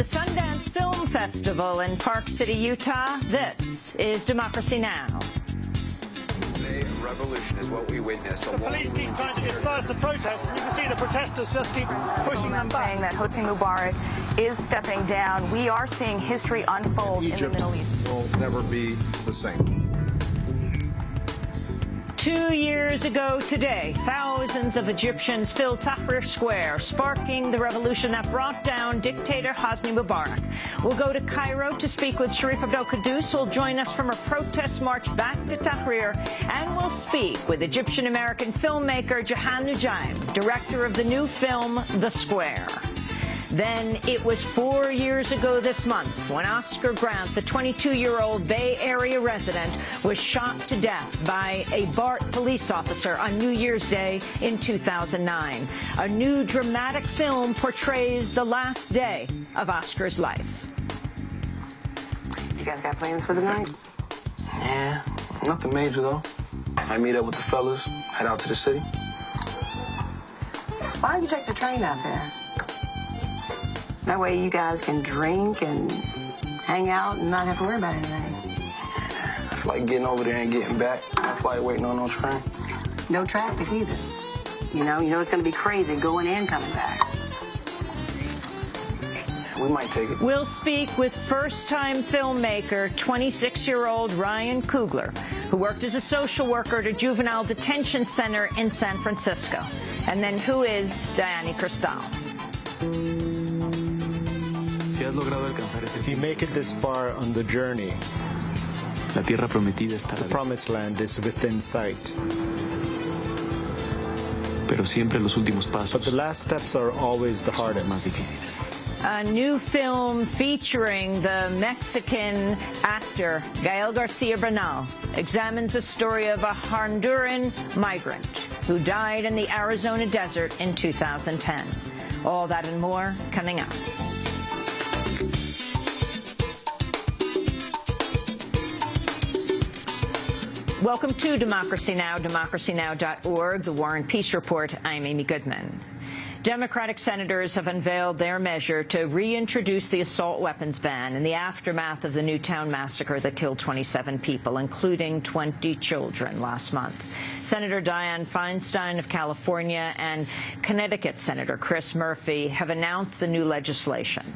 Sundance Film Festival in Park City, Utah. This is Democracy Now! A revolution is what we witnessed. The police keep trying to disperse the protests, and you can see the protesters just keep pushing them back. Saying that Hosni Mubarak is stepping down. We are seeing history unfold in the Middle East. Will never be the same. 2 years ago today, thousands of Egyptians filled Tahrir Square, sparking the revolution that brought down dictator Hosni Mubarak. We'll go to Cairo to speak with Sharif Abdel-Quddus, who will join us from a protest march back to Tahrir, and we'll speak with Egyptian-American filmmaker Jehan Noujaim, director of the new film, The Square. Then it was 4 years ago this month when Oscar Grant, the 22-year-old Bay Area resident, was shot to death by a BART police officer on New Year's Day in 2009. A new dramatic film portrays the last day of Oscar's life. You guys got plans for the night? Yeah, nothing major, though. I meet up with the fellas, head out to the city. Why don't you take the train out there? That way you guys can drink and hang out and not have to worry about anything. I feel like getting over there and getting back. I feel like waiting on no train. No traffic either. You know it's going to be crazy going and coming back. We might take it. We'll speak with first-time filmmaker, 26-year-old Ryan Coogler, who worked as a social worker at a juvenile detention center in San Francisco. And then who is Diane Cristal? If you make it this far on the journey, the promised land is within sight. But the last steps are always the hardest. A new film featuring the Mexican actor Gael Garcia Bernal examines the story of a Honduran migrant who died in the Arizona desert in 2010. All that and more coming up. Welcome to Democracy Now!, democracynow.org, the War and Peace Report. I'm Amy Goodman. Democratic senators have unveiled their measure to reintroduce the assault weapons ban in the aftermath of the Newtown massacre that killed 27 people, including 20 children last month. Senator Dianne Feinstein of California and Connecticut Senator Chris Murphy have announced the new legislation.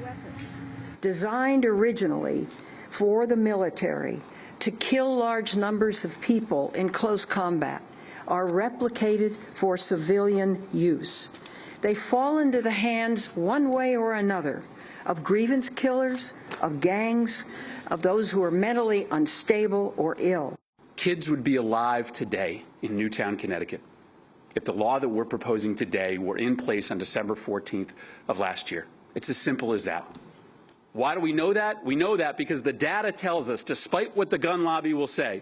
Weapons designed originally for the military to kill large numbers of people in close combat are replicated for civilian use. They fall into the hands, one way or another, of grievance killers, of gangs, of those who are mentally unstable or ill. Kids would be alive today in Newtown, Connecticut, if the law that we're proposing today were in place on December 14th of last year. It's as simple as that. Why do we know that? We know that because the data tells us, despite what the gun lobby will say,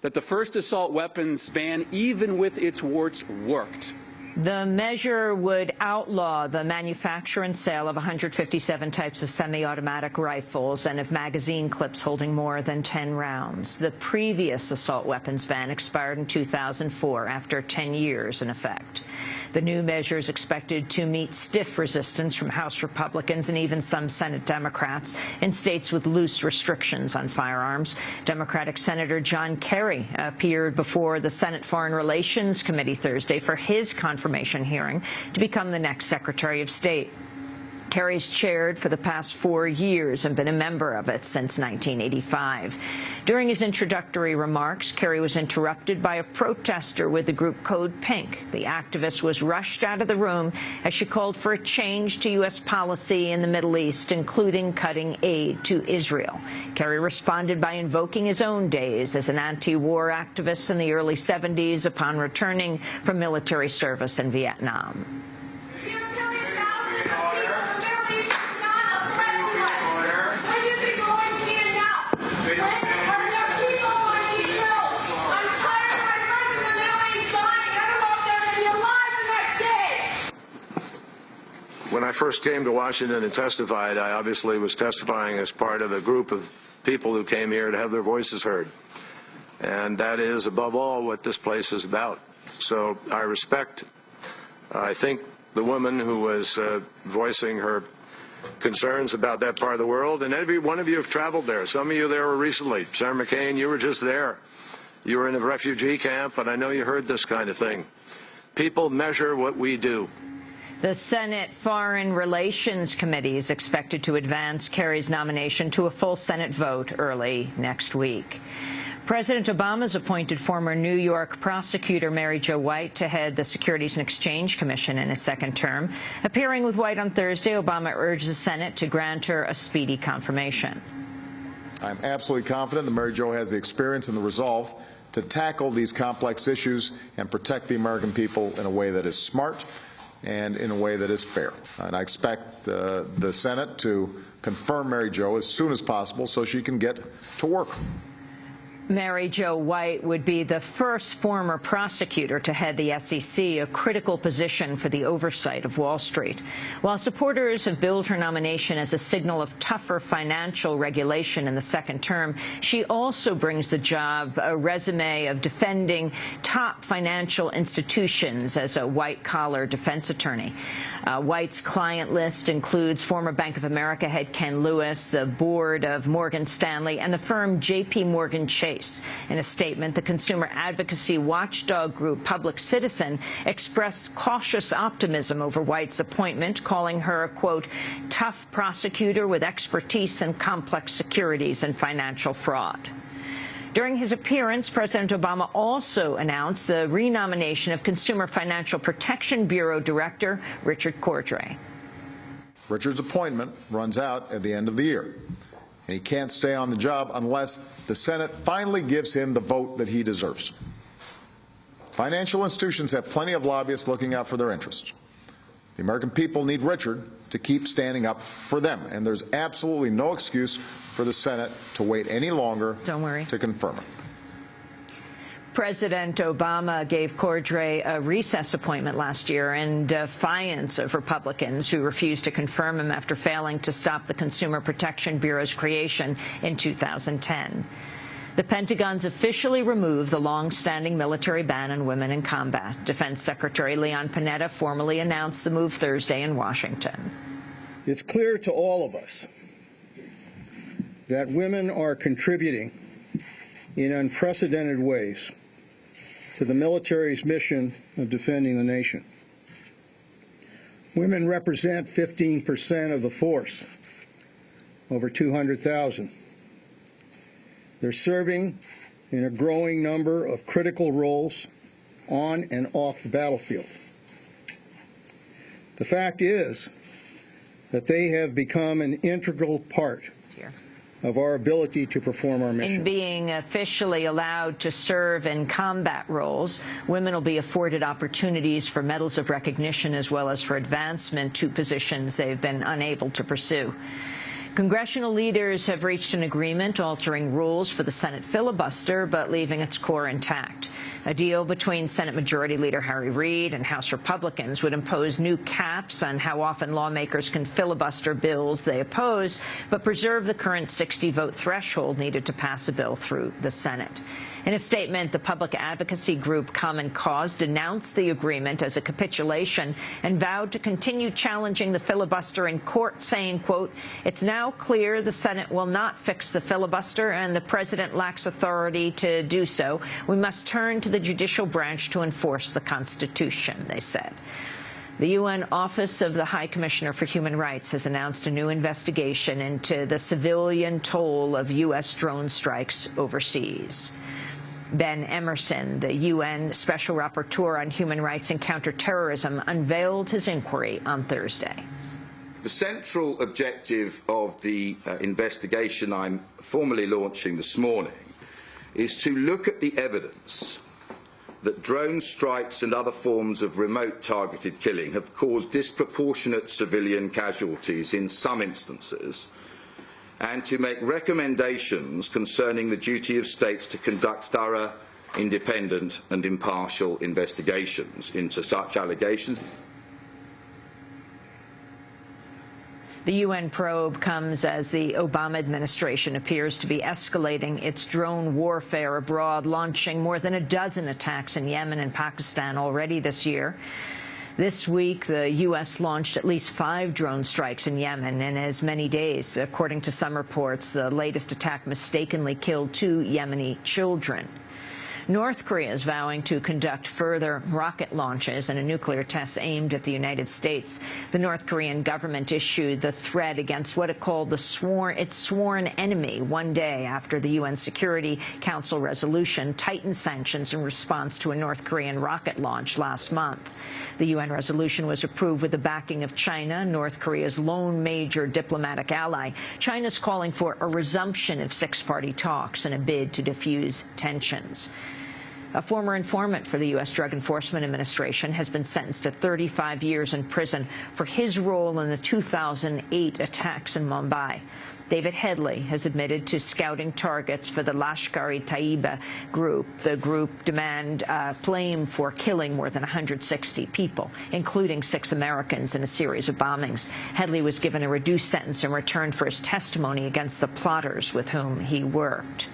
that the first assault weapons ban, even with its warts, worked. The measure would outlaw the manufacture and sale of 157 types of semi-automatic rifles and of magazine clips holding more than 10 rounds. The previous assault weapons ban expired in 2004 after 10 years in effect. The new measure is expected to meet stiff resistance from House Republicans and even some Senate Democrats in states with loose restrictions on firearms. Democratic Senator John Kerry appeared before the Senate Foreign Relations Committee Thursday for his confirmation hearing to become the next Secretary of State. Kerry's chaired for the past 4 years and been a member of it since 1985. During his introductory remarks, Kerry was interrupted by a protester with the group Code Pink. The activist was rushed out of the room as she called for a change to U.S. policy in the Middle East, including cutting aid to Israel. Kerry responded by invoking his own days as an anti-war activist in the early 70s upon returning from military service in Vietnam. When I first came to Washington and testified, I obviously was testifying as part of a group of people who came here to have their voices heard. And that is, above all, what this place is about. So I respect, I think, the woman who was voicing her concerns about that part of the world, and every one of you have traveled there. Some of you there were recently. Senator McCain, you were just there. You were in a refugee camp, and I know you heard this kind of thing. People measure what we do. The Senate Foreign Relations Committee is expected to advance Kerry's nomination to a full Senate vote early next week. President Obama's appointed former New York prosecutor Mary Jo White to head the Securities and Exchange Commission in his second term. Appearing with White on Thursday, Obama urged the Senate to grant her a speedy confirmation. I'm absolutely confident that Mary Jo has the experience and the resolve to tackle these complex issues and protect the American people in a way that is smart and in a way that is fair. And I expect the Senate to confirm Mary Jo as soon as possible so she can get to work. Mary Jo White would be the first former prosecutor to head the SEC, a critical position for the oversight of Wall Street. While supporters have billed her nomination as a signal of tougher financial regulation in the second term, she also brings the job a resume of defending top financial institutions as a white-collar defense attorney. White's client list includes former Bank of America head Ken Lewis, the board of Morgan Stanley, and the firm J.P. Morgan Chase. In a statement, the consumer advocacy watchdog group Public Citizen expressed cautious optimism over White's appointment, calling her a, quote, tough prosecutor with expertise in complex securities and financial fraud. During his appearance, President Obama also announced the renomination of Consumer Financial Protection Bureau Director Richard Cordray. Richard's appointment runs out at the end of the year, and he can't stay on the job unless the Senate finally gives him the vote that he deserves. Financial institutions have plenty of lobbyists looking out for their interests. The American people need Richard to keep standing up for them, and there's absolutely no excuse for the Senate to wait any longer to confirm it. President Obama gave Cordray a recess appointment last year in defiance of Republicans who refused to confirm him after failing to stop the Consumer Protection Bureau's creation in 2010. The Pentagon's officially removed the long-standing military ban on women in combat. Defense Secretary Leon Panetta formally announced the move Thursday in Washington. It's clear to all of us that women are contributing in unprecedented ways to the military's mission of defending the nation. Women represent 15% of the force, over 200,000. They're serving in a growing number of critical roles on and off the battlefield. The fact is that they have become an integral part of our ability to perform our mission. In being officially allowed to serve in combat roles, women will be afforded opportunities for medals of recognition as well as for advancement to positions they've been unable to pursue. Congressional leaders have reached an agreement altering rules for the Senate filibuster, but leaving its core intact. A deal between Senate Majority Leader Harry Reid and House Republicans would impose new caps on how often lawmakers can filibuster bills they oppose, but preserve the current 60-vote threshold needed to pass a bill through the Senate. In a statement, the public advocacy group Common Cause denounced the agreement as a capitulation and vowed to continue challenging the filibuster in court, saying, quote, it's now clear the Senate will not fix the filibuster and the president lacks authority to do so. We must turn to the judicial branch to enforce the Constitution, they said. The UN Office of the High Commissioner for Human Rights has announced a new investigation into the civilian toll of U.S. drone strikes overseas. Ben Emerson, the UN Special Rapporteur on Human Rights and Counterterrorism, unveiled his inquiry on Thursday. The central objective of the investigation I'm formally launching this morning is to look at the evidence that drone strikes and other forms of remote targeted killing have caused disproportionate civilian casualties in some instances, and to make recommendations concerning the duty of states to conduct thorough, independent and impartial investigations into such allegations. The UN probe comes as the Obama administration appears to be escalating its drone warfare abroad, launching more than a dozen attacks in Yemen and Pakistan already this year. This week, the U.S. launched at least 5 drone strikes in Yemen in as many days. According to some reports, the latest attack mistakenly killed 2 Yemeni children. North Korea is vowing to conduct further rocket launches and a nuclear test aimed at the United States. The North Korean government issued the threat against what it called its sworn enemy 1 day after the UN Security Council resolution tightened sanctions in response to a North Korean rocket launch last month. The UN resolution was approved with the backing of China, North Korea's lone major diplomatic ally. China's calling for a resumption of 6-party talks in a bid to defuse tensions. A former informant for the U.S. Drug Enforcement Administration has been sentenced to 35 years in prison for his role in the 2008 attacks in Mumbai. David Headley has admitted to scouting targets for the Lashkar-e-Taiba group. The group demand blame for killing more than 160 people, including 6 Americans in a series of bombings. Headley was given a reduced sentence in return for his testimony against the plotters with whom he worked.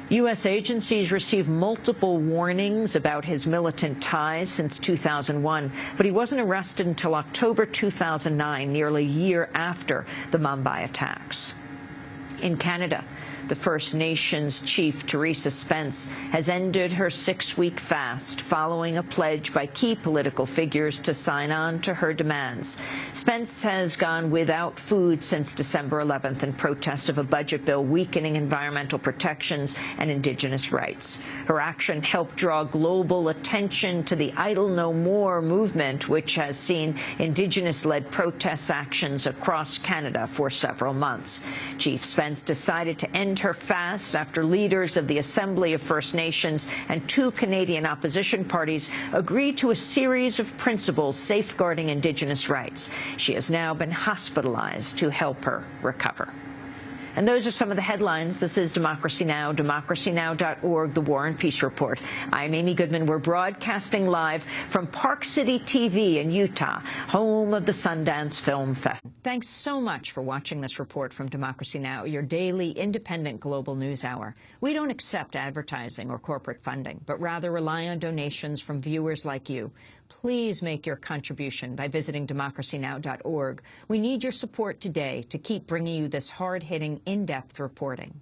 U.S. agencies received multiple warnings about his militant ties since 2001, but he wasn't arrested until October 2009, nearly a year after the Mumbai attacks. In Canada, the First Nations chief, Teresa Spence, has ended her 6-week fast following a pledge by key political figures to sign on to her demands. Spence has gone without food since December 11th in protest of a budget bill weakening environmental protections and Indigenous rights. Her action helped draw global attention to the Idle No More movement, which has seen Indigenous-led protest actions across Canada for several months. Chief Spence decided to end her fast after leaders of the Assembly of First Nations and 2 Canadian opposition parties agreed to a series of principles safeguarding Indigenous rights. She has now been hospitalized to help her recover. And those are some of the headlines. This is Democracy Now!, democracynow.org, The War and Peace Report. I'm Amy Goodman. We're broadcasting live from Park City TV in Utah, home of the Sundance Film Festival. Thanks so much for watching this report from Democracy Now!, your daily independent global news hour. We don't accept advertising or corporate funding, but rather rely on donations from viewers like you. Please make your contribution by visiting democracynow.org. We need your support today to keep bringing you this hard-hitting, in-depth reporting.